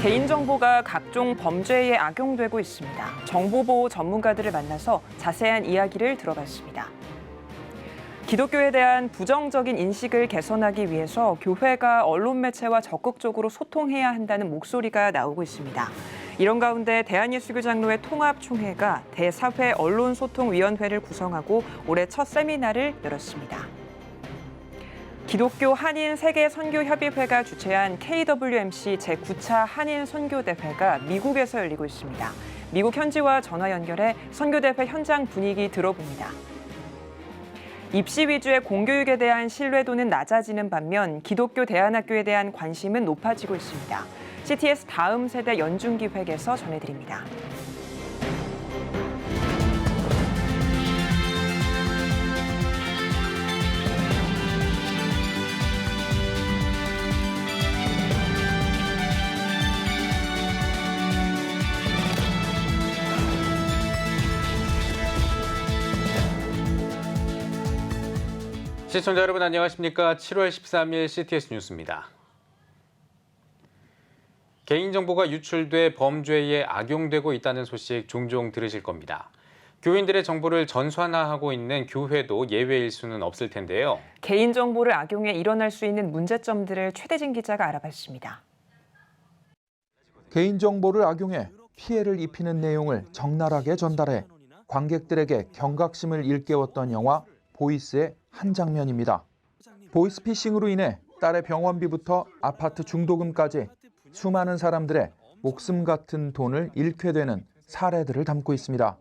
개인정보가 각종 범죄에 악용되고 있습니다. 정보보호 전문가들을 만나서 자세한 이야기를 들어봤습니다. 기독교에 대한 부정적인 인식을 개선하기 위해서 교회가 언론 매체와 적극적으로 소통해야 한다는 목소리가 나오고 있습니다. 이런 가운데 대한예수교 장로회 통합총회가 대사회 언론소통위원회를 구성하고 올해 첫 세미나를 열었습니다. 기독교 한인 세계선교협의회가 주최한 KWMC 제9차 한인 선교대회가 미국에서 열리고 있습니다. 미국 현지와 전화 연결해 선교대회 현장 분위기 들어봅니다. 입시 위주의 공교육에 대한 신뢰도는 낮아지는 반면 기독교 대안학교에 대한 관심은 높아지고 있습니다. CTS 다음 세대 연중기획에서 전해드립니다. 시청자 여러분 안녕하십니까? 7월 13일 CTS 뉴스입니다. 개인정보가 유출돼 범죄에 악용되고 있다는 소식 종종 들으실 겁니다. 교인들의 정보를 전산화하고 있는 교회도 예외일 수는 없을 텐데요. 개인정보를 악용해 일어날 수 있는 문제점들을 최대진 기자가 알아봤습니다. 개인정보를 악용해 피해를 입히는 내용을 적나라하게 전달해 관객들에게 경각심을 일깨웠던 영화 보이스의 한 장면입니다. 보이스피싱으로 인해 딸의 병원비부터 아파트 중도금까지 수많은 사람들의 목숨 같은 돈을 잃게 되는 사례들을 담고 있습니다.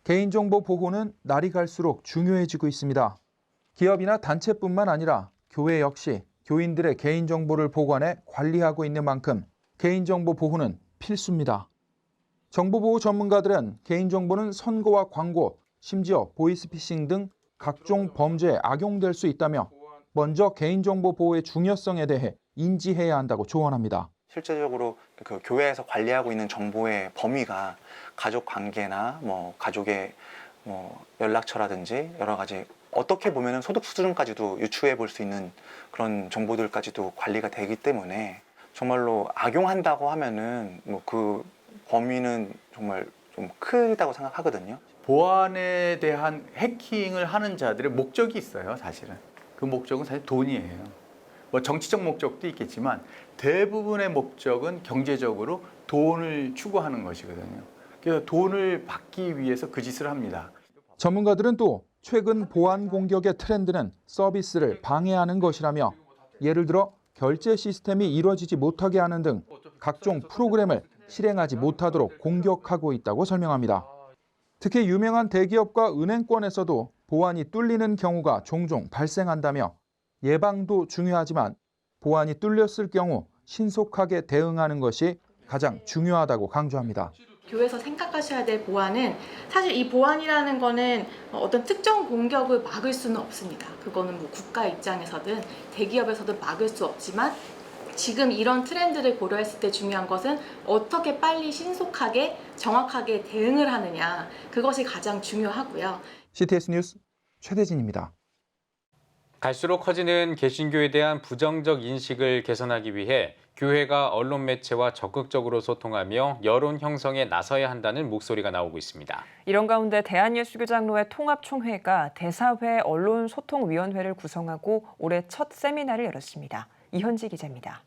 개인정보 보호는 날이 갈수록 중요해지고 있습니다. 기업이나 단체뿐만 아니라 교회 역시 교인들의 개인정보를 보관해 관리하고 있는 만큼 개인정보 보호는 필수입니다. 정보보호 전문가들은 개인정보는 선거와 광고, 심지어 보이스피싱 등 각종 범죄에 악용될 수 있다며 먼저 개인정보 보호의 중요성에 대해 인지해야 한다고 조언합니다. 실제적으로 그 교회에서 관리하고 있는 정보의 범위가 가족 관계나 가족의 연락처라든지 여러 가지 어떻게 보면 소득 수준까지도 유추해 볼 수 있는 그런 정보들까지도 관리가 되기 때문에 정말로 악용한다고 하면은 그 범위는 정말 좀 크다고 생각하거든요. 보안에 대한 해킹을 하는 자들의 목적이 있어요, 사실은. 그 목적은 사실 돈이에요. 정치적 목적도 있겠지만 대부분의 목적은 경제적으로 돈을 추구하는 것이거든요. 그래서 돈을 받기 위해서 그 짓을 합니다. 전문가들은 또 최근 보안 공격의 트렌드는 서비스를 방해하는 것이라며 예를 들어 결제 시스템이 이루어지지 못하게 하는 등 각종 프로그램을 실행하지 못하도록 공격하고 있다고 설명합니다. 특히 유명한 대기업과 은행권에서도 보안이 뚫리는 경우가 종종 발생한다며 예방도 중요하지만 보안이 뚫렸을 경우 신속하게 대응하는 것이 가장 중요하다고 강조합니다. 교회에서 생각하셔야 될 보안은 사실 이 보안이라는 거는 어떤 특정 공격을 막을 수는 없습니다. 그거는 국가 입장에서든 대기업에서든 막을 수 없지만 지금 이런 트렌드를 고려했을 때 중요한 것은 어떻게 빨리 신속하게 정확하게 대응을 하느냐, 그것이 가장 중요하고요. CTS 뉴스 최대진입니다. 갈수록 커지는 개신교에 대한 부정적 인식을 개선하기 위해 교회가 언론 매체와 적극적으로 소통하며 여론 형성에 나서야 한다는 목소리가 나오고 있습니다. 이런 가운데 대한예수교 장로회 통합총회가 대사회 언론소통위원회를 구성하고 올해 첫 세미나를 열었습니다. 이현지 기자입니다.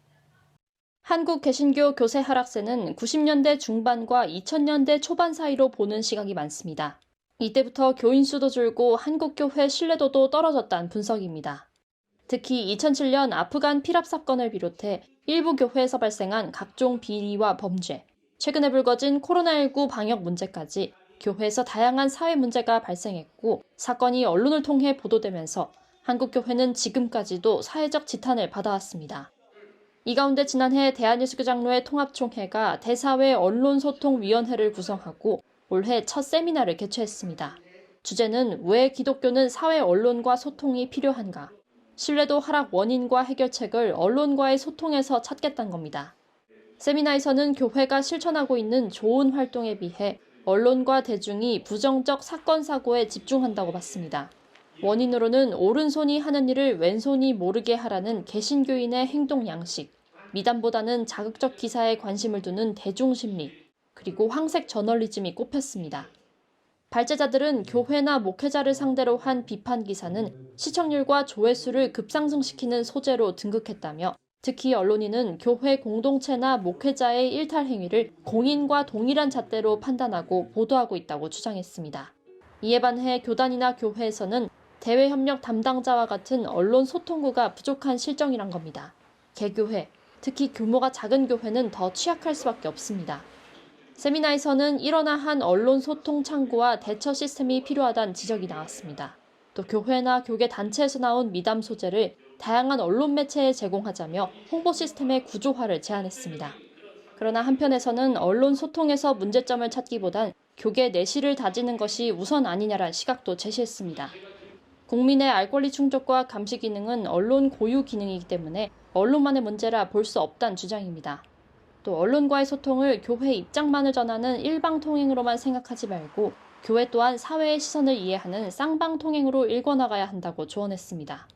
한국 개신교 교세 하락세는 90년대 중반과 2000년대 초반 사이로 보는 시각이 많습니다. 이때부터 교인 수도 줄고 한국 교회 신뢰도도 떨어졌다는 분석입니다. 특히 2007년 아프간 피랍 사건을 비롯해 일부 교회에서 발생한 각종 비리와 범죄, 최근에 불거진 코로나19 방역 문제까지 교회에서 다양한 사회 문제가 발생했고 사건이 언론을 통해 보도되면서 한국 교회는 지금까지도 사회적 지탄을 받아왔습니다. 이 가운데 지난해 대한예수교 장로회 통합총회가 대사회 언론소통위원회를 구성하고 올해 첫 세미나를 개최했습니다. 주제는 왜 기독교는 사회 언론과 소통이 필요한가? 신뢰도 하락 원인과 해결책을 언론과의 소통에서 찾겠다는 겁니다. 세미나에서는 교회가 실천하고 있는 좋은 활동에 비해 언론과 대중이 부정적 사건 사고에 집중한다고 봤습니다. 원인으로는 오른손이 하는 일을 왼손이 모르게 하라는 개신교인의 행동 양식, 미담보다는 자극적 기사에 관심을 두는 대중심리, 그리고 황색 저널리즘이 꼽혔습니다. 발제자들은 교회나 목회자를 상대로 한 비판 기사는 시청률과 조회수를 급상승시키는 소재로 등극했다며 특히 언론인은 교회 공동체나 목회자의 일탈 행위를 공인과 동일한 잣대로 판단하고 보도하고 있다고 주장했습니다. 이에 반해 교단이나 교회에서는 대외협력 담당자와 같은 언론 소통구가 부족한 실정이란 겁니다. 개교회, 특히 규모가 작은 교회는 더 취약할 수밖에 없습니다. 세미나에서는 일원화한 언론 소통 창구와 대처 시스템이 필요하다는 지적이 나왔습니다. 또 교회나 교계 단체에서 나온 미담 소재를 다양한 언론 매체에 제공하자며 홍보 시스템의 구조화를 제안했습니다. 그러나 한편에서는 언론 소통에서 문제점을 찾기보단 교계 내실을 다지는 것이 우선 아니냐란 시각도 제시했습니다. 국민의 알 권리 충족과 감시 기능은 언론 고유 기능이기 때문에 언론만의 문제라 볼 수 없다는 주장입니다. 또 언론과의 소통을 교회 입장만을 전하는 일방통행으로만 생각하지 말고 교회 또한 사회의 시선을 이해하는 쌍방통행으로 일궈나가야 한다고 조언했습니다.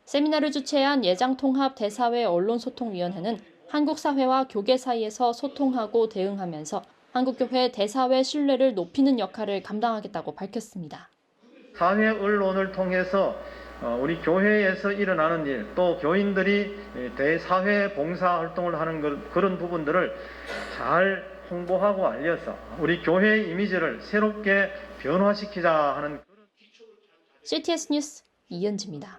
세미나를 주최한 예장통합 대사회 언론소통위원회는 한국 사회와 교계 사이에서 소통하고 대응하면서 한국교회 대사회 신뢰를 높이는 역할을 감당하겠다고 밝혔습니다. 사회 언론을 통해서 우리 교회에서 일어나는 일, 또 교인들이 대사회 봉사 활동을 하는 그런 부분들을 잘 홍보하고 알려서 우리 교회의 이미지를 새롭게 변화시키자 하는 CTS 뉴스 이은지입니다.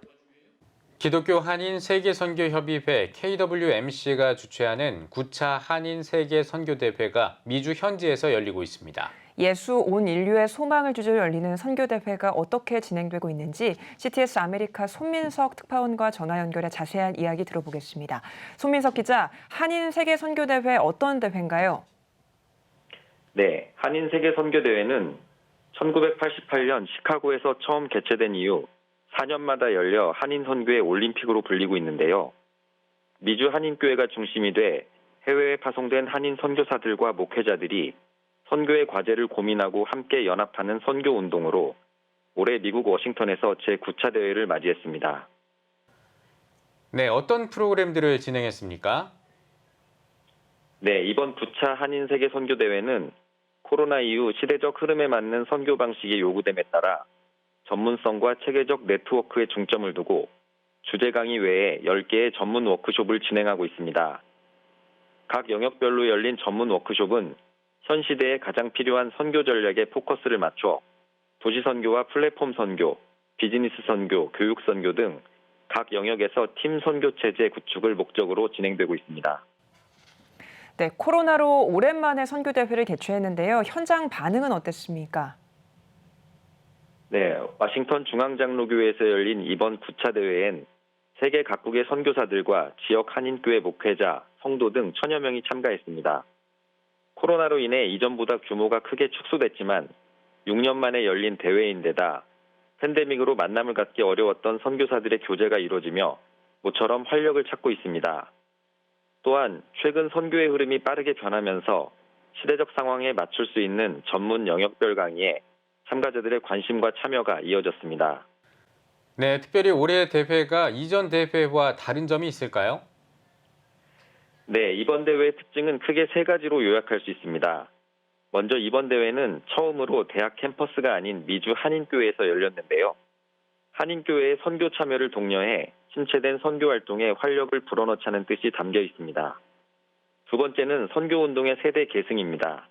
기독교 한인 세계선교협의회 KWMC가 주최하는 9차 한인 세계선교대회가 미주 현지에서 열리고 있습니다. 예수 온 인류의 소망을 주제로 열리는 선교대회가 어떻게 진행되고 있는지 CTS 아메리카 손민석 특파원과 전화 연결해 자세한 이야기 들어보겠습니다. 손민석 기자, 한인 세계선교대회 어떤 대회인가요? 네, 한인 세계선교대회는 1988년 시카고에서 처음 개최된 이후 4년마다 열려 한인 선교의 올림픽으로 불리고 있는데요. 미주 한인교회가 중심이 돼 해외에 파송된 한인 선교사들과 목회자들이 선교의 과제를 고민하고 함께 연합하는 선교 운동으로 올해 미국 워싱턴에서 제9차 대회를 맞이했습니다. 네, 어떤 프로그램들을 진행했습니까? 네, 이번 9차 한인 세계 선교 대회는 코로나 이후 시대적 흐름에 맞는 선교 방식이 요구됨에 따라 전문성과 체계적 네트워크에 중점을 두고 주제 강의 외에 10개의 전문 워크숍을 진행하고 있습니다. 각 영역별로 열린 전문 워크숍은 현 시대에 가장 필요한 선교 전략에 포커스를 맞춰 도시 선교와 플랫폼 선교, 비즈니스 선교, 교육 선교 등 각 영역에서 팀 선교 체제 구축을 목적으로 진행되고 있습니다. 네, 코로나로 오랜만에 선교대회를 개최했는데요. 현장 반응은 어땠습니까? 네, 워싱턴 중앙장로교회에서 열린 이번 9차 대회엔 세계 각국의 선교사들과 지역 한인교회 목회자, 성도 등 1000여 명이 참가했습니다. 코로나로 인해 이전보다 규모가 크게 축소됐지만 6년 만에 열린 대회인데다 팬데믹으로 만남을 갖기 어려웠던 선교사들의 교제가 이루어지며 모처럼 활력을 찾고 있습니다. 또한 최근 선교의 흐름이 빠르게 변하면서 시대적 상황에 맞출 수 있는 전문 영역별 강의에 참가자들의 관심과 참여가 이어졌습니다. 네, 특별히 올해 대회가 이전 대회와 다른 점이 있을까요? 네, 이번 대회의 특징은 크게 3가지로 요약할 수 있습니다. 먼저 이번 대회는 처음으로 대학 캠퍼스가 아닌 미주 한인교회에서 열렸는데요. 한인교회의 선교 참여를 독려해 신체된 선교 활동에 활력을 불어넣자는 뜻이 담겨 있습니다. 두 번째는 선교운동의 세대 계승입니다.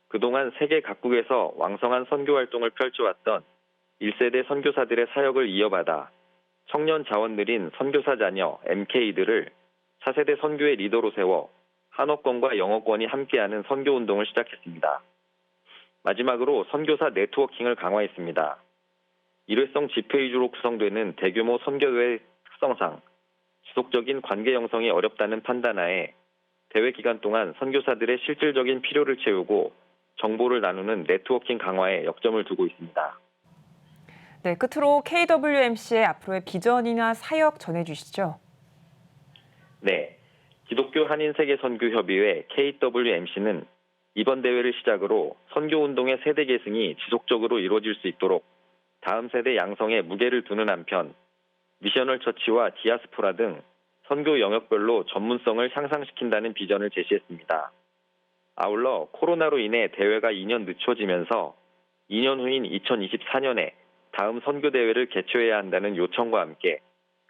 그동안 세계 각국에서 왕성한 선교 활동을 펼쳐왔던 1세대 선교사들의 사역을 이어받아 청년 자원들인 선교사 자녀 MK들을 4세대 선교의 리더로 세워 한어권과 영어권이 함께하는 선교운동을 시작했습니다. 마지막으로 선교사 네트워킹을 강화했습니다. 일회성 집회 위주로 구성되는 대규모 선교대회 특성상 지속적인 관계 형성이 어렵다는 판단하에 대회 기간 동안 선교사들의 실질적인 필요를 채우고 정보를 나누는 네트워킹 강화에 역점을 두고 있습니다. 네, 끝으로 KWMC의 앞으로의 비전이나 사역 전해주시죠. 네, 기독교 한인세계선교협의회 KWMC는 이번 대회를 시작으로 선교운동의 세대 계승이 지속적으로 이루어질 수 있도록 다음 세대 양성에 무게를 두는 한편 미셔널 처치와 디아스포라 등 선교 영역별로 전문성을 향상시킨다는 비전을 제시했습니다. 아울러 코로나로 인해 대회가 2년 늦춰지면서 2년 후인 2024년에 다음 선교대회를 개최해야 한다는 요청과 함께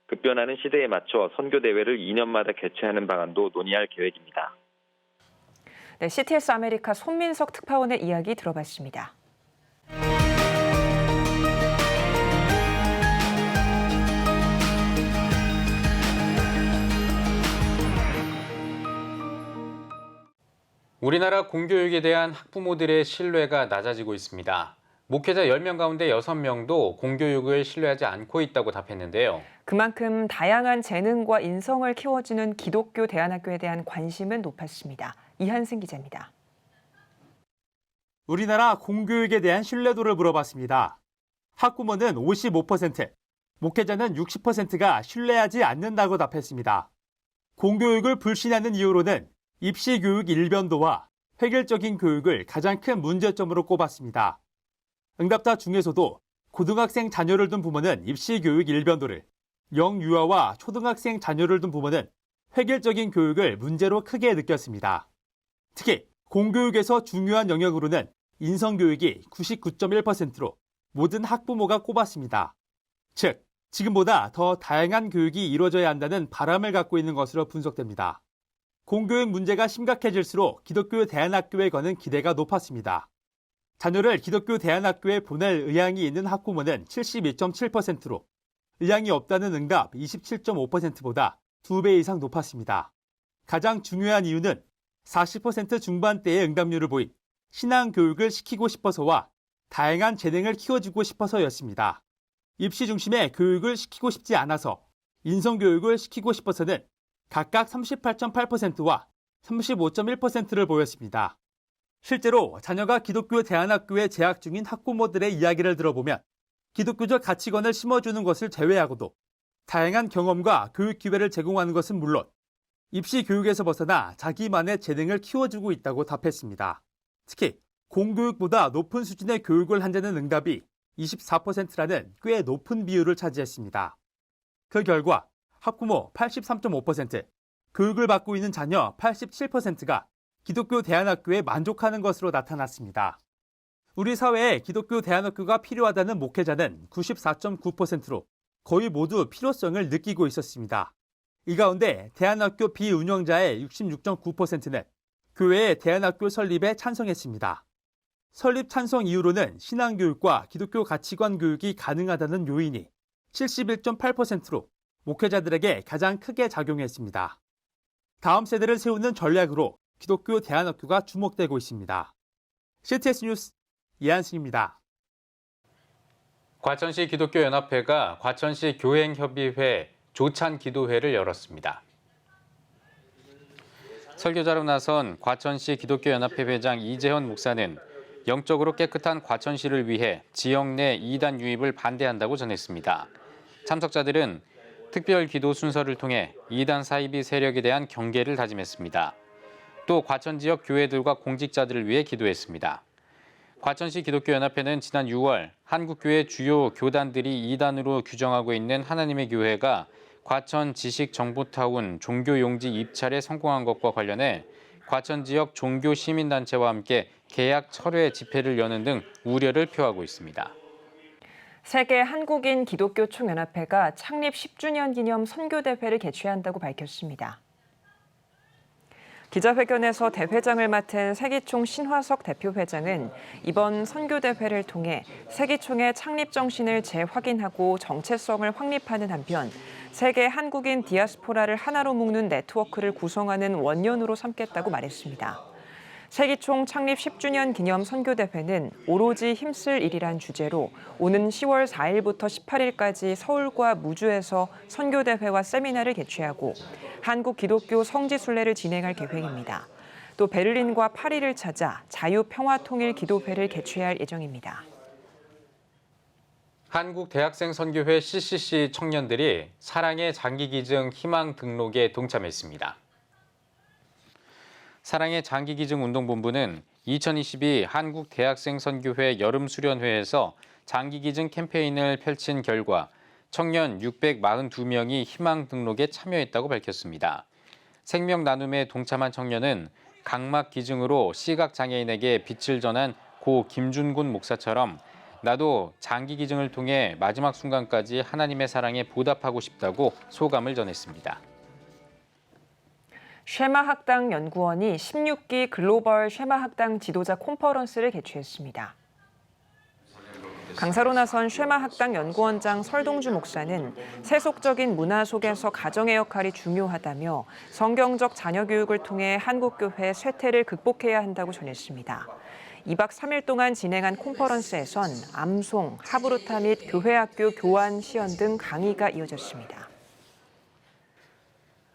급변하는 시대에 맞춰 선교대회를 2년마다 개최하는 방안도 논의할 계획입니다. 네, CTS 아메리카 손민석 특파원의 이야기 들어봤습니다. 우리나라 공교육에 대한 학부모들의 신뢰가 낮아지고 있습니다. 목회자 10명 가운데 6명도 공교육을 신뢰하지 않고 있다고 답했는데요. 그만큼 다양한 재능과 인성을 키워주는 기독교 대안학교에 대한 관심은 높았습니다. 이한승 기자입니다. 우리나라 공교육에 대한 신뢰도를 물어봤습니다. 학부모는 55%, 목회자는 60%가 신뢰하지 않는다고 답했습니다. 공교육을 불신하는 이유로는 입시교육 일변도와 획일적인 교육을 가장 큰 문제점으로 꼽았습니다. 응답자 중에서도 고등학생 자녀를 둔 부모는 입시교육 일변도를, 영유아와 초등학생 자녀를 둔 부모는 획일적인 교육을 문제로 크게 느꼈습니다. 특히 공교육에서 중요한 영역으로는 인성교육이 99.1%로 모든 학부모가 꼽았습니다. 즉, 지금보다 더 다양한 교육이 이루어져야 한다는 바람을 갖고 있는 것으로 분석됩니다. 공교육 문제가 심각해질수록 기독교 대안학교에 거는 기대가 높았습니다. 자녀를 기독교 대안학교에 보낼 의향이 있는 학부모는 72.7%로 의향이 없다는 응답 27.5%보다 2배 이상 높았습니다. 가장 중요한 이유는 40% 중반대의 응답률을 보인 신앙교육을 시키고 싶어서와 다양한 재능을 키워주고 싶어서였습니다. 입시 중심의 교육을 시키고 싶지 않아서 인성교육을 시키고 싶어서는 각각 38.8%와 35.1%를 보였습니다. 실제로 자녀가 기독교 대안학교에 재학 중인 학부모들의 이야기를 들어보면 기독교적 가치관을 심어주는 것을 제외하고도 다양한 경험과 교육 기회를 제공하는 것은 물론 입시 교육에서 벗어나 자기만의 재능을 키워주고 있다고 답했습니다. 특히 공교육보다 높은 수준의 교육을 한다는 응답이 24%라는 꽤 높은 비율을 차지했습니다. 그 결과 학부모 83.5%, 교육을 받고 있는 자녀 87%가 기독교 대안학교에 만족하는 것으로 나타났습니다. 우리 사회에 기독교 대안학교가 필요하다는 목회자는 94.9%로 거의 모두 필요성을 느끼고 있었습니다. 이 가운데 대안학교 비운영자의 66.9%는 교회의 대안학교 설립에 찬성했습니다. 설립 찬성 이유로는 신앙교육과 기독교 가치관 교육이 가능하다는 요인이 71.8%로 목회자들에게 가장 크게 작용했습니다. 다음 세대를 세우는 전략으로 기독교 대안학교가 주목되고 있습니다. CTS 뉴스 이한승입니다. 과천시 기독교연합회가 과천시 교행협의회 조찬기도회를 열었습니다. 설교자로 나선 과천시 기독교연합회 회장 이재현 목사는 영적으로 깨끗한 과천시를 위해 지역 내 이단 유입을 반대한다고 전했습니다. 참석자들은 특별 기도 순서를 통해 이단 사이비 세력에 대한 경계를 다짐했습니다. 또 과천 지역 교회들과 공직자들을 위해 기도했습니다. 과천시 기독교연합회는 지난 6월 한국교회 주요 교단들이 이단으로 규정하고 있는 하나님의 교회가 과천 지식정보타운 종교용지 입찰에 성공한 것과 관련해 과천 지역 종교시민단체와 함께 계약 철회 집회를 여는 등 우려를 표하고 있습니다. 세계 한국인 기독교 총연합회가 창립 10주년 기념 선교대회를 개최한다고 밝혔습니다. 기자회견에서 대회장을 맡은 세기총 신화석 대표회장은 이번 선교대회를 통해 세기총의 창립 정신을 재확인하고 정체성을 확립하는 한편 세계 한국인 디아스포라를 하나로 묶는 네트워크를 구성하는 원년으로 삼겠다고 말했습니다. 세기총 창립 10주년 기념 선교대회는 오로지 힘쓸 일이란 주제로 오는 10월 4일부터 18일까지 서울과 무주에서 선교대회와 세미나를 개최하고 한국 기독교 성지순례를 진행할 계획입니다. 또 베를린과 파리를 찾아 자유평화통일기도회를 개최할 예정입니다. 한국대학생선교회 CCC 청년들이 사랑의 장기기증 희망 등록에 동참했습니다. 사랑의 장기기증 운동본부는 2022 한국대학생선교회 여름수련회에서 장기기증 캠페인을 펼친 결과 청년 642명이 희망 등록에 참여했다고 밝혔습니다. 생명 나눔에 동참한 청년은 각막 기증으로 시각장애인에게 빛을 전한 고 김준곤 목사처럼 나도 장기 기증을 통해 마지막 순간까지 하나님의 사랑에 보답하고 싶다고 소감을 전했습니다. 쉐마학당 연구원이 16기 글로벌 쉐마학당 지도자 컨퍼런스를 개최했습니다. 강사로 나선 쉐마학당 연구원장 설동주 목사는 세속적인 문화 속에서 가정의 역할이 중요하다며 성경적 자녀 교육을 통해 한국교회 쇠퇴를 극복해야 한다고 전했습니다. 2박 3일 동안 진행한 컨퍼런스에선 암송, 하브루타 및 교회학교 교환 시연 등 강의가 이어졌습니다.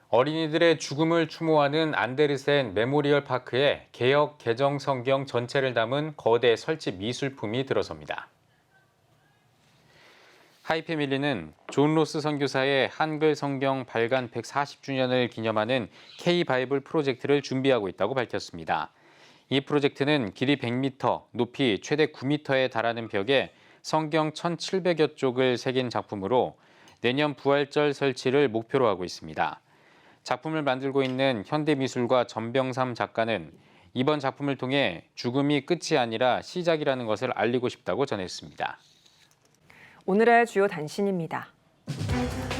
어린이들의 죽음을 추모하는 안데르센 메모리얼 파크에 개역 개정 성경 전체를 담은 거대 설치 미술품이 들어섭니다. 하이패밀리는 존 로스 선교사의 한글 성경 발간 140주년을 기념하는 K-바이블 프로젝트를 준비하고 있다고 밝혔습니다. 이 프로젝트는 길이 100m, 높이 최대 9m에 달하는 벽에 성경 1,700여 쪽을 새긴 작품으로 내년 부활절 설치를 목표로 하고 있습니다. 작품을 만들고 있는 현대미술가 전병삼 작가는 이번 작품을 통해 죽음이 끝이 아니라 시작이라는 것을 알리고 싶다고 전했습니다. 오늘의 주요 단신입니다.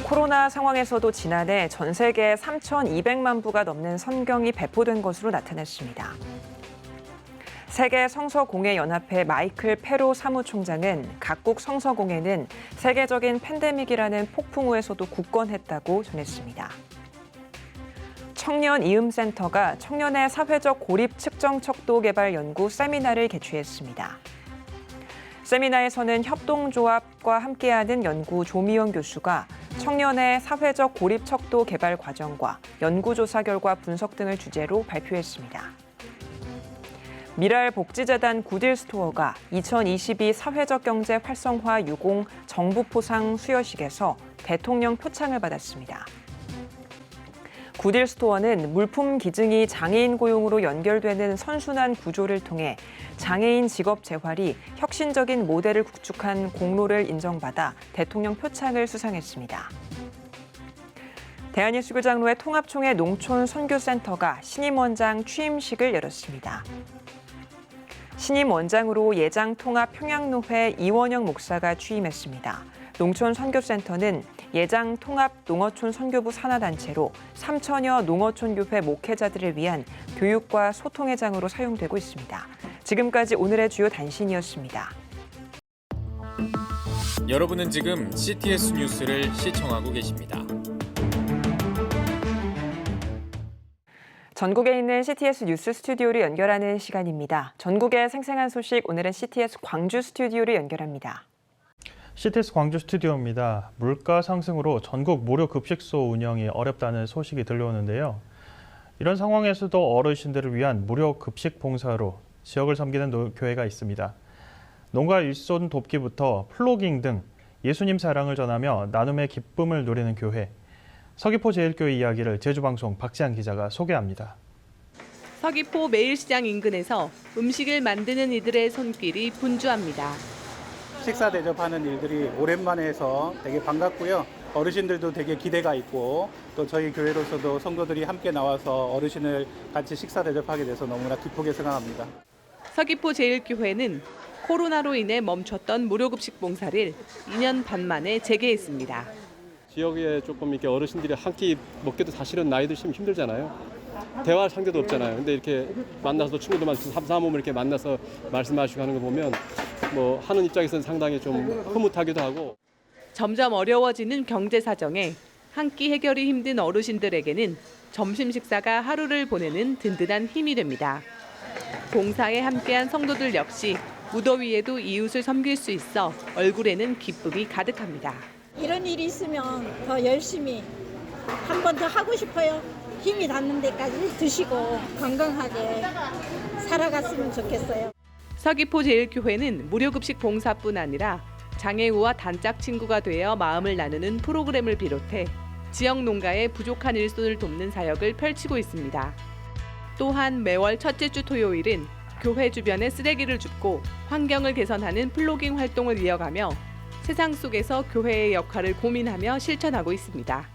코로나 상황에서도 지난해 전 세계 3,200만 부가 넘는 성경이 배포된 것으로 나타났습니다. 세계 성서공예연합회 마이클 페로 사무총장은 각국 성서공예는 세계적인 팬데믹이라는 폭풍우에서도 굳건했다고 전했습니다. 청년이음센터가 청년의 사회적 고립 측정 척도 개발 연구 세미나를 개최했습니다. 세미나에서는 협동조합과 함께하는 연구 조미영 교수가 청년의 사회적 고립 척도 개발 과정과 연구조사 결과 분석 등을 주제로 발표했습니다. 미랄복지재단 구딜스토어가 2022 사회적 경제 활성화 유공 정부포상 수여식에서 대통령 표창을 받았습니다. 구딜스토어는 물품 기증이 장애인 고용으로 연결되는 선순환 구조를 통해 장애인 직업 재활이 혁신적인 모델을 구축한 공로를 인정받아 대통령 표창을 수상했습니다. 대한예수교장로회 통합총회 농촌 선교센터가 신임 원장 취임식을 열었습니다. 신임 원장으로 예장통합 평양노회 이원영 목사가 취임했습니다. 농촌 선교센터는 예장통합 농어촌 선교부 산하단체로 3천여 농어촌 교회 목회자들을 위한 교육과 소통의 장으로 사용되고 있습니다. 지금까지 오늘의 주요 단신이었습니다. 여러분은 지금 CTS 뉴스를 시청하고 계십니다. 전국에 있는 CTS 뉴스 스튜디오를 연결하는 시간입니다. 전국의 생생한 소식, 오늘은 CTS 광주 스튜디오를 연결합니다. CTS 광주 스튜디오입니다. 물가 상승으로 전국 무료 급식소 운영이 어렵다는 소식이 들려오는데요. 이런 상황에서도 어르신들을 위한 무료 급식 봉사로 지역을 섬기는 교회가 있습니다. 농가 일손 돕기부터 플로깅 등 예수님 사랑을 전하며 나눔의 기쁨을 누리는 교회. 서귀포 제일교회 이야기를 제주방송 박지한 기자가 소개합니다. 서귀포 매일시장 인근에서 음식을 만드는 이들의 손길이 분주합니다. 식사 대접하는 일들이 오랜만에 해서 되게 반갑고요. 어르신들도 되게 기대가 있고 또 저희 교회로서도 성도들이 함께 나와서 어르신을 같이 식사 대접하게 돼서 너무나 기쁘게 생각합니다. 서귀포 제일교회는 코로나로 인해 멈췄던 무료급식 봉사를 2년 반 만에 재개했습니다. 지역에 조금 이렇게 어르신들이 한 끼 먹기도 사실은 나이 드시면 힘들잖아요. 대화할 상대도 없잖아요. 근데 이렇게 만나서 친구들 만나서 삼삼오면 이렇게 만나서 말씀하시고 하는 거 보면 뭐 하는 입장에서는 상당히 좀 흐뭇하기도 하고. 점점 어려워지는 경제 사정에 한 끼 해결이 힘든 어르신들에게는 점심 식사가 하루를 보내는 든든한 힘이 됩니다. 봉사에 함께한 성도들 역시 무더위에도 이웃을 섬길 수 있어 얼굴에는 기쁨이 가득합니다. 이런 일이 있으면 더 열심히 한 번 더 하고 싶어요. 힘이 닿는 데까지 드시고 건강하게 살아갔으면 좋겠어요. 서귀포 제일교회는 무료급식 봉사뿐 아니라 장애우와 단짝 친구가 되어 마음을 나누는 프로그램을 비롯해 지역 농가의 부족한 일손을 돕는 사역을 펼치고 있습니다. 또한 매월 첫째 주 토요일은 교회 주변에 쓰레기를 줍고 환경을 개선하는 플로깅 활동을 이어가며 세상 속에서 교회의 역할을 고민하며 실천하고 있습니다.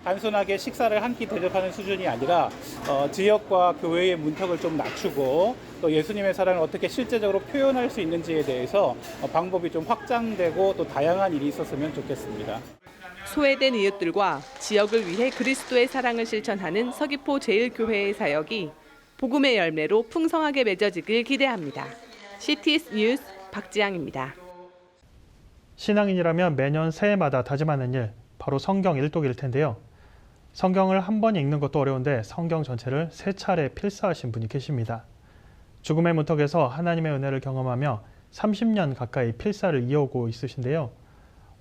단순하게 식사를 한 끼 대접하는 수준이 아니라 지역과 교회의 문턱을 좀 낮추고 또 예수님의 사랑을 어떻게 실제적으로 표현할 수 있는지에 대해서 방법이 좀 확장되고 또 다양한 일이 있었으면 좋겠습니다. 소외된 이웃들과 지역을 위해 그리스도의 사랑을 실천하는 서귀포 제1교회의 사역이 복음의 열매로 풍성하게 맺어지길 기대합니다. CTS 뉴스 박지향입니다. 신앙인이라면 매년 새해마다 다짐하는 일, 바로 성경 일독일 텐데요. 성경을 한 번 읽는 것도 어려운데 성경 전체를 3차례 필사하신 분이 계십니다. 죽음의 문턱에서 하나님의 은혜를 경험하며 30년 가까이 필사를 이어오고 있으신데요.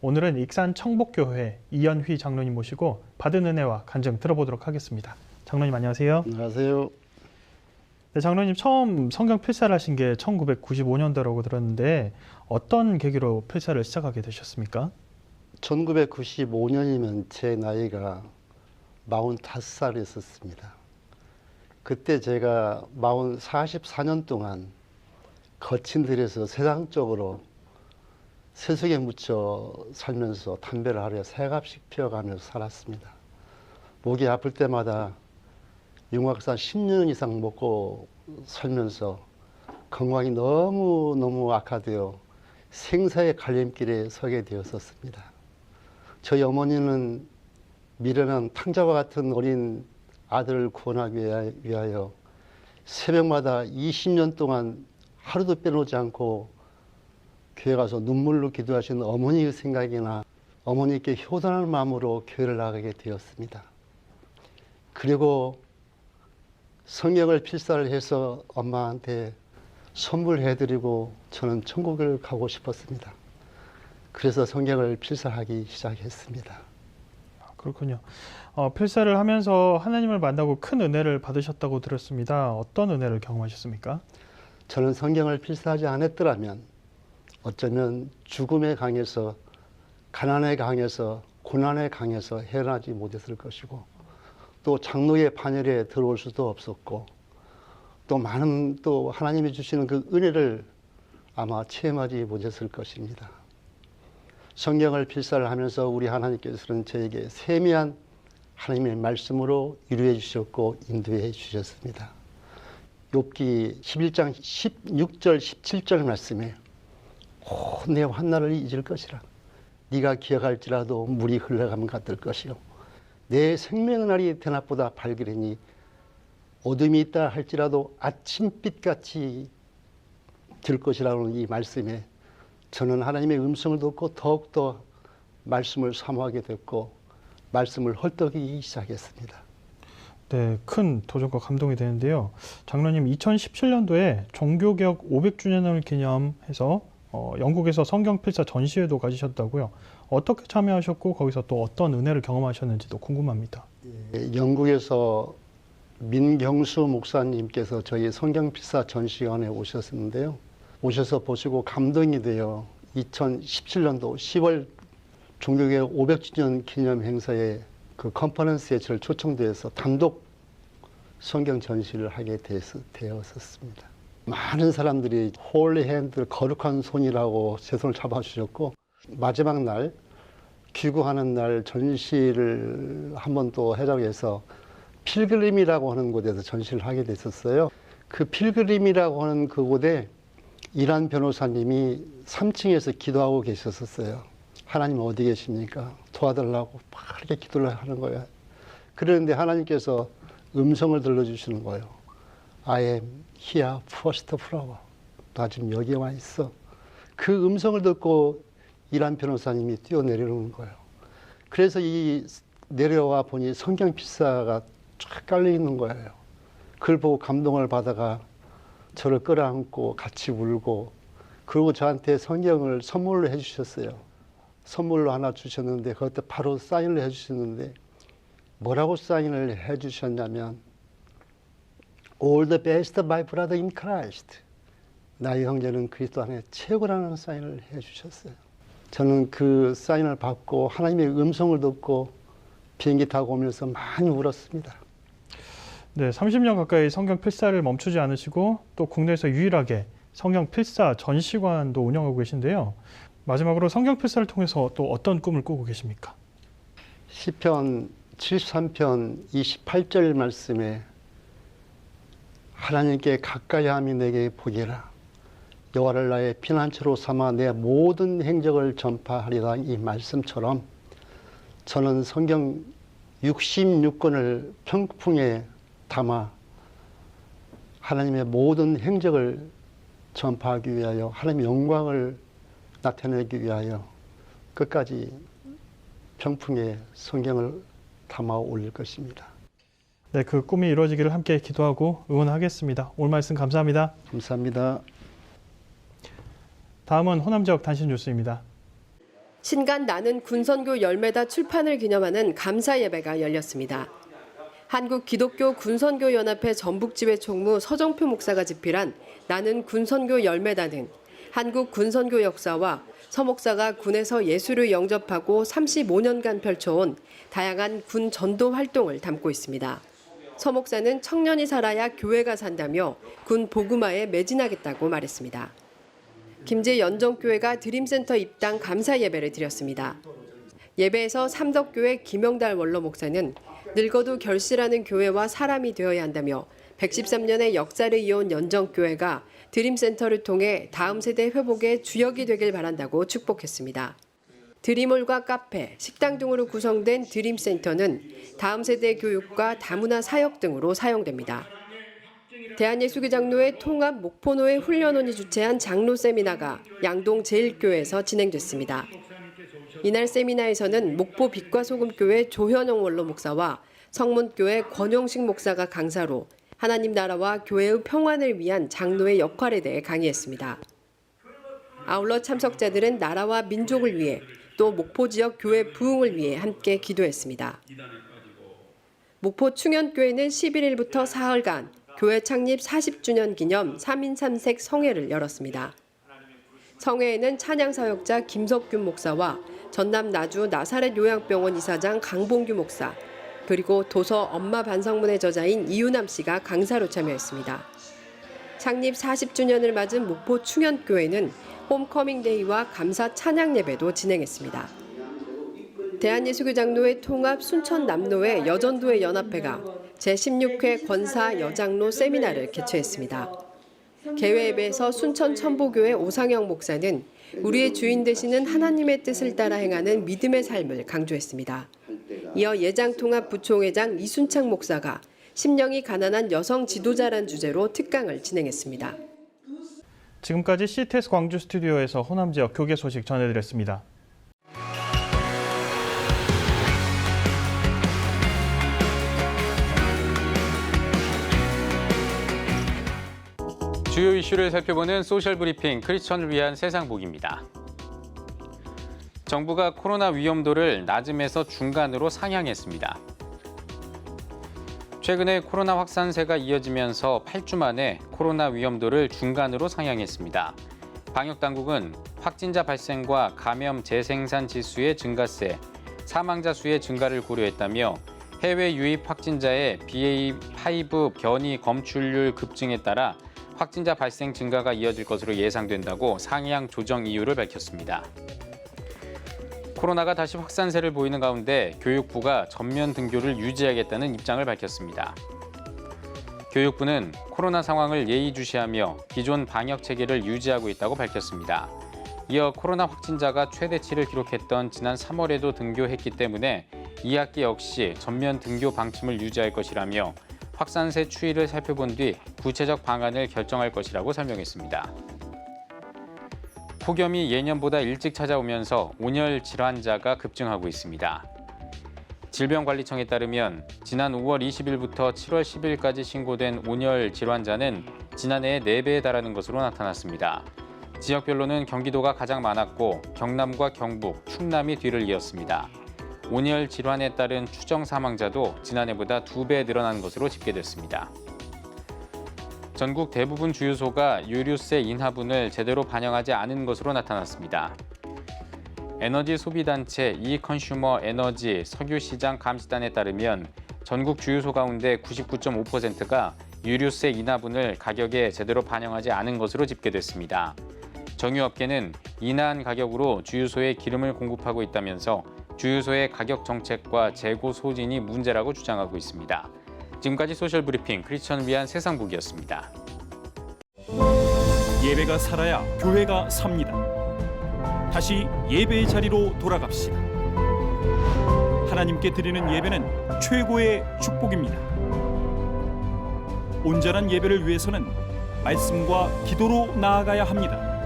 오늘은 익산 청복교회 이연휘 장로님 모시고 받은 은혜와 간증 들어보도록 하겠습니다. 장로님 안녕하세요. 안녕하세요. 네, 장로님 처음 성경 필사를 하신 게 1995년도라고 들었는데 어떤 계기로 필사를 시작하게 되셨습니까? 1995년이면 제 나이가 45살이었습니다. 그때 제가 44년 동안 거친 들에서 세상적으로 세속에 묻혀 살면서 담배를 하루에 3갑씩 피워가면서 살았습니다. 목이 아플 때마다 융합산 10년 이상 먹고 살면서 건강이 너무 악화되어 생사의 갈림길에 서게 되었었습니다. 저희 어머니는 미련한 탕자와 같은 어린 아들을 구원하기 위하여 새벽마다 20년 동안 하루도 빼놓지 않고 교회 가서 눈물로 기도하시는 어머니의 생각이나 어머니께 효도하는 마음으로 교회를 나가게 되었습니다. 그리고 성경을 필사를 해서 엄마한테 선물해드리고 저는 천국을 가고 싶었습니다. 그래서 성경을 필사하기 시작했습니다. 그렇군요. 필사를 하면서 하나님을 만나고 큰 은혜를 받으셨다고 들었습니다. 어떤 은혜를 경험하셨습니까? 저는 성경을 필사하지 않았더라면 어쩌면 죽음의 강에서 가난의 강에서 고난의 강에서 헤어나지 못했을 것이고 또 장로의 반열에 들어올 수도 없었고 또 많은 또 하나님이 주시는 그 은혜를 아마 체험하지 못했을 것입니다. 성경을 필사를 하면서 우리 하나님께서는 저에게 세미한 하나님의 말씀으로 위로해 주셨고 인도해 주셨습니다. 욥기 11장 16절 17절 말씀에 내 환난을 잊을 것이라 네가 기억할지라도 물이 흘러가면 같을 것이요 내 생명의 날이 대낮보다 밝으리니 어둠이 있다 할지라도 아침빛같이 될 것이라는 이 말씀에 저는 하나님의 음성을 듣고 더욱더 말씀을 사모하게 됐고 말씀을 헐떡이기 시작했습니다. 네, 큰 도전과 감동이 되는데요. 장로님 2017년도에 종교개혁 500주년을 기념해서 영국에서 성경 필사 전시회도 가지셨다고요. 어떻게 참여하셨고 거기서 또 어떤 은혜를 경험하셨는지도 궁금합니다. 영국에서 민경수 목사님께서 저희 성경 필사 전시관에 오셨는데요. 오셔서 보시고 감동이 되어 2017년도 10월 종교개혁 500주년 기념 행사에 그 컨퍼런스에 저를 초청돼서 단독 성경 전시를 하게 되었었습니다. 많은 사람들이 홀리 핸드 거룩한 손이라고 제 손을 잡아주셨고 마지막 날 귀국하는 날 전시를 한 번 또 하자고 해서 필그림이라고 하는 곳에서 전시를 하게 됐었어요. 그 필그림이라고 하는 그곳에 이란 변호사님이 3층에서 기도하고 계셨었어요. 하나님 어디 계십니까? 도와달라고 막 이렇게 기도를 하는 거예요. 그런데 하나님께서 음성을 들려주시는 거예요. I am here first flower. 나 지금 여기 와 있어. 그 음성을 듣고 이란 변호사님이 뛰어내려오는 거예요. 그래서 이 내려와 보니 성경 필사가 쫙 깔려 있는 거예요. 그걸 보고 감동을 받아가 저를 끌어안고 같이 울고 그리고 저한테 성경을 선물로 해주셨어요. 선물로 하나 주셨는데 그것도 바로 사인을 해주셨는데 뭐라고 사인을 해주셨냐면 All the best my brother in Christ. 나의 형제는 그리스도 안에 최고라는 사인을 해주셨어요. 저는 그 사인을 받고 하나님의 음성을 듣고 비행기 타고 오면서 많이 울었습니다. 네, 30년 가까이 성경 필사를 멈추지 않으시고 또 국내에서 유일하게 성경 필사 전시관도 운영하고 계신데요. 마지막으로 성경 필사를 통해서 또 어떤 꿈을 꾸고 계십니까? 시편 73편 28절 말씀에 하나님께 가까이 함이 내게 복이라. 여호와를 나의 피난처로 삼아 내 모든 행적을 전파하리라. 이 말씀처럼 저는 성경 66권을 편풍에 담아 하나님의 모든 행적을 전파하기 위하여 하나님의 영광을 나타내기 위하여 끝까지 편풍에 성경을 담아 올릴 것입니다. 네, 그 꿈이 이루어지기를 함께 기도하고 응원하겠습니다. 오늘 말씀 감사합니다. 감사합니다. 다음은 호남 지역 단신 뉴스입니다. 신간 나는 군선교 열매다 출판을 기념하는 감사 예배가 열렸습니다. 한국기독교 군선교연합회 전북지회 총무 서정표 목사가 집필한 나는 군선교 열매다는 한국 군선교 역사와 서 목사가 군에서 예수를 영접하고 35년간 펼쳐온 다양한 군 전도 활동을 담고 있습니다. 서 목사는 청년이 살아야 교회가 산다며 군 복음화에 매진하겠다고 말했습니다. 김제 연정교회가 드림센터 입당 감사 예배를 드렸습니다. 예배에서 삼덕교회 김영달 원로 목사는 늙어도 결실하는 교회와 사람이 되어야 한다며 113년의 역사를 이어온 연정교회가 드림센터를 통해 다음 세대 회복의 주역이 되길 바란다고 축복했습니다. 드림홀과 카페, 식당 등으로 구성된 드림센터는 다음 세대 교육과 다문화 사역 등으로 사용됩니다. 대한예수교 장로회 통합 목포노회 훈련원이 주최한 장로 세미나가 양동 제1교회에서 진행됐습니다. 이날 세미나에서는 목포 빛과 소금교회 조현영 원로 목사와 성문교회 권용식 목사가 강사로 하나님 나라와 교회의 평안을 위한 장로의 역할에 대해 강의했습니다. 아울러 참석자들은 나라와 민족을 위해 또 목포 지역 교회 부흥을 위해 함께 기도했습니다. 목포 충현교회는 11일부터 사흘간 교회 창립 40주년 기념 3인 3색 성회를 열었습니다. 성회에는 찬양사역자 김석균 목사와 전남 나주 나사렛 요양병원 이사장 강봉규 목사, 그리고 도서 엄마 반성문의 저자인 이유남 씨가 강사로 참여했습니다. 창립 40주년을 맞은 목포 충현교회는 홈커밍데이와 감사 찬양 예배도 진행했습니다. 대한예수교 장로회 통합 순천남로회 여전도회 연합회가 제16회 권사 여장로 세미나를 개최했습니다. 개회 예배에서 순천 천보교회 오상영 목사는 우리의 주인 되시는 하나님의 뜻을 따라 행하는 믿음의 삶을 강조했습니다. 이어 예장통합 부총회장 이순창 목사가 심령이 가난한 여성 지도자란 주제로 특강을 진행했습니다. 지금까지 CTS 광주 스튜디오에서 호남 지역 교계 소식 전해드렸습니다. 주요 이슈를 살펴보는 소셜 브리핑 크리스천을 위한 세상복입니다. 정부가 코로나 위험도를 낮음에서 중간으로 상향했습니다. 최근에 코로나 확산세가 이어지면서 8주 만에 코로나 위험도를 중간으로 상향했습니다. 방역당국은 확진자 발생과 감염 재생산 지수의 증가세, 사망자 수의 증가를 고려했다며 해외 유입 확진자의 BA.5 변이 검출률 급증에 따라 확진자 발생 증가가 이어질 것으로 예상된다고 상향 조정 이유를 밝혔습니다. 코로나가 다시 확산세를 보이는 가운데 교육부가 전면 등교를 유지하겠다는 입장을 밝혔습니다. 교육부는 코로나 상황을 예의주시하며 기존 방역 체계를 유지하고 있다고 밝혔습니다. 이어 코로나 확진자가 최대치를 기록했던 지난 3월에도 등교했기 때문에 2학기 역시 전면 등교 방침을 유지할 것이라며 확산세 추이를 살펴본 뒤 구체적 방안을 결정할 것이라고 설명했습니다. 폭염이 예년보다 일찍 찾아오면서 온열 질환자가 급증하고 있습니다. 질병관리청에 따르면 지난 5월 20일부터 7월 10일까지 신고된 온열 질환자는 지난해의 4배에 달하는 것으로 나타났습니다. 지역별로는 경기도가 가장 많았고 경남과 경북, 충남이 뒤를 이었습니다. 온열 질환에 따른 추정 사망자도 지난해보다 2배 늘어난 것으로 집계됐습니다. 전국 대부분 주유소가 유류세 인하분을 제대로 반영하지 않은 것으로 나타났습니다. 에너지 소비단체 이컨슈머 에너지 석유시장 감시단에 따르면 전국 주유소 가운데 99.5%가 유류세 인하분을 가격에 제대로 반영하지 않은 것으로 집계됐습니다. 정유업계는 인하한 가격으로 주유소에 기름을 공급하고 있다면서 주유소의 가격 정책과 재고 소진이 문제라고 주장하고 있습니다. 지금까지 소셜브리핑 크리스천 위한 세상북이었습니다. 예배가 살아야 교회가 삽니다. 다시 예배의 자리로 돌아갑시다. 하나님께 드리는 예배는 최고의 축복입니다. 온전한 예배를 위해서는 말씀과 기도로 나아가야 합니다.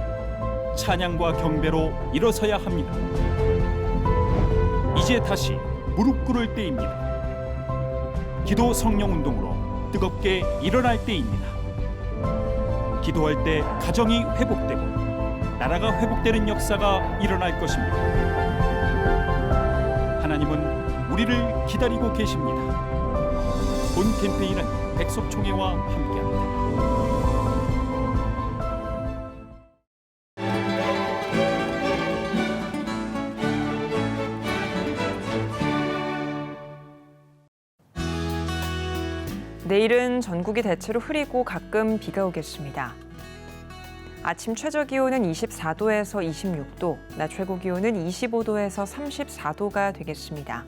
찬양과 경배로 일어서야 합니다. 이제 다시 무릎 꿇을 때입니다. 기도 성령 운동으로 뜨겁게 일어날 때입니다. 기도할 때 가정이 회복되고 나라가 회복되는 역사가 일어날 것입니다. 하나님은 우리를 기다리고 계십니다. 본 캠페인은 백석총회와 함께합니다. 내일은 전국이 대체로 흐리고 가끔 비가 오겠습니다. 아침 최저기온은 24도에서 26도, 낮 최고기온은 25도에서 34도가 되겠습니다.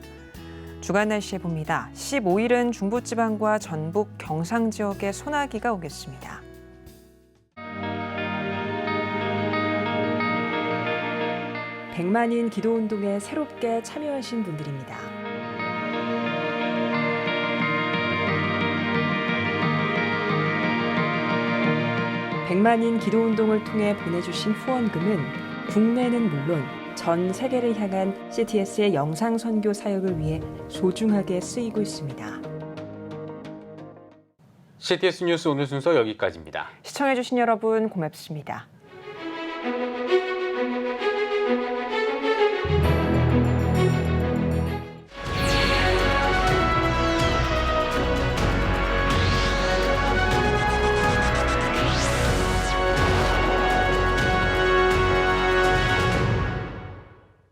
주간 날씨 봅니다. 15일은 중부지방과 전북, 경상 지역에 소나기가 오겠습니다. 백만인 기도운동에 새롭게 참여하신 분들입니다. 백만인 기도운동을 통해 보내주신 후원금은 국내는 물론 전 세계를 향한 CTS의 영상 선교 사역을 위해 소중하게 쓰이고 있습니다. CTS 뉴스 오늘 순서 여기까지입니다. 시청해주신 여러분 고맙습니다.